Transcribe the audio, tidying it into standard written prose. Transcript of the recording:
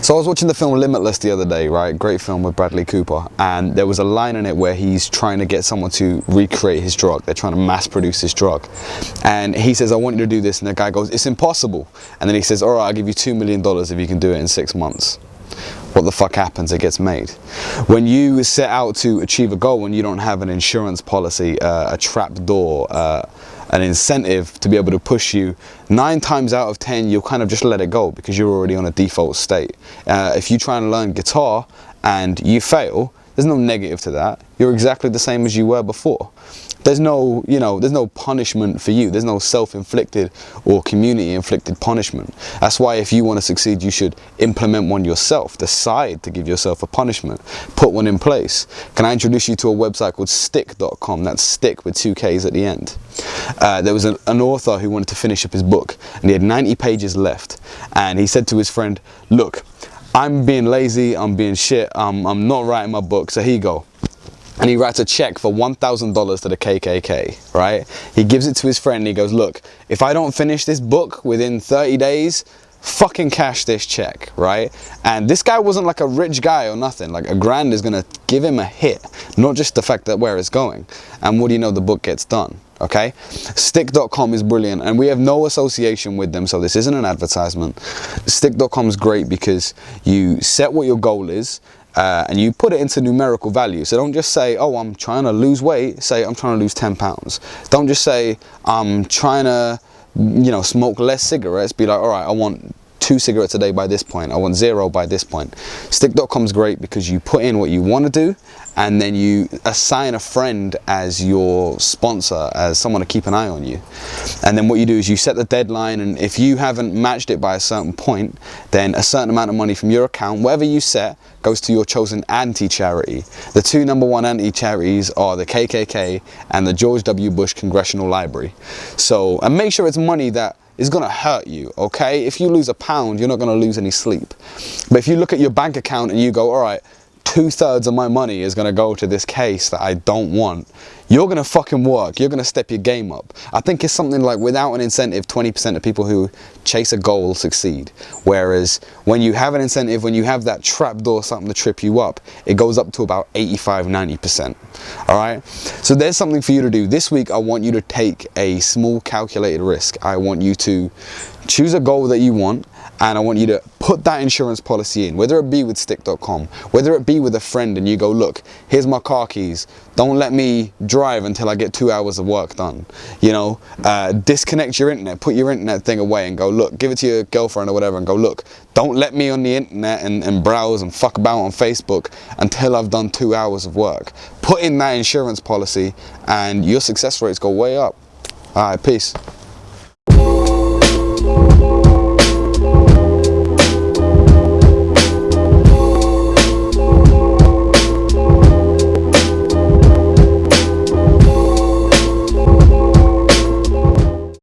So I was watching the film Limitless the other day, right? Great film with Bradley Cooper, and there was a line in it where he's trying to get someone to recreate his drug. They're trying to mass produce this drug, and he says, I want you to do this, and the guy goes, it's impossible. And then he says, all right, I'll give you $2 million if you can do it in 6 months. What the fuck happens? It gets made. When you set out to achieve a goal and you don't have an insurance policy, a trap door, an incentive to be able to push you, 9 times out of 10 you'll kind of just let it go because you're already on a default state. If you try and learn guitar and you fail, there's no negative to that. You're exactly the same as you were before. There's no, there's no punishment for you. There's no self-inflicted or community-inflicted punishment. That's why if you want to succeed, you should implement one yourself. Decide to give yourself a punishment. Put one in place. Can I introduce you to a website called stick.com? That's stick with 2 Ks at the end. There was an author who wanted to finish up his book, and he had 90 pages left. And he said to his friend, look, I'm being lazy, I'm being shit, I'm not writing my book, so here you go. And he writes a check for $1,000 to the KKK, right? He gives it to his friend and he goes, look, if I don't finish this book within 30 days, fucking cash this check, right? And this guy wasn't like a rich guy or nothing. Like $1,000 is gonna give him a hit, not just the fact that where it's going. And what do you know, the book gets done, okay? Stick.com is brilliant, and we have no association with them, so this isn't an advertisement. Stick.com is great because you set what your goal is, and you put it into numerical value. So don't just say, oh, I'm trying to lose weight. Say, I'm trying to lose 10 pounds. Don't just say, I'm trying to, smoke less cigarettes. Be like, all right, I want 2 cigarettes a day by this point. I want 0 by this point. Stick.com is great because you put in what you want to do, and then you assign a friend as your sponsor, as someone to keep an eye on you. And then what you do is you set the deadline, and if you haven't matched it by a certain point, then a certain amount of money from your account, whatever you set, goes to your chosen anti-charity. The 2 #1 anti-charities are the KKK and the George W. Bush Congressional Library. So, and make sure it's money that is gonna hurt you, okay? If you lose £1, you're not gonna lose any sleep. But if you look at your bank account and you go, all right, 2/3 of my money is gonna go to this case that I don't want, you're gonna fucking work, you're gonna step your game up. I think it's something like, without an incentive, 20% of people who chase a goal succeed. Whereas when you have an incentive, when you have that trapdoor, something to trip you up, it goes up to about 85–90%. All right, so there's something for you to do. This week I want you to take a small calculated risk. I want you to choose a goal that you want, and I want you to put that insurance policy in, whether it be with stick.com, whether it be with a friend, and you go, look, here's my car keys, don't let me drive until I get 2 hours of work done. Disconnect your internet, put your internet thing away and go, look, give it to your girlfriend or whatever and go, look, don't let me on the internet and browse and fuck about on Facebook until I've done 2 hours of work. Put in that insurance policy and your success rates go way up. All right, peace.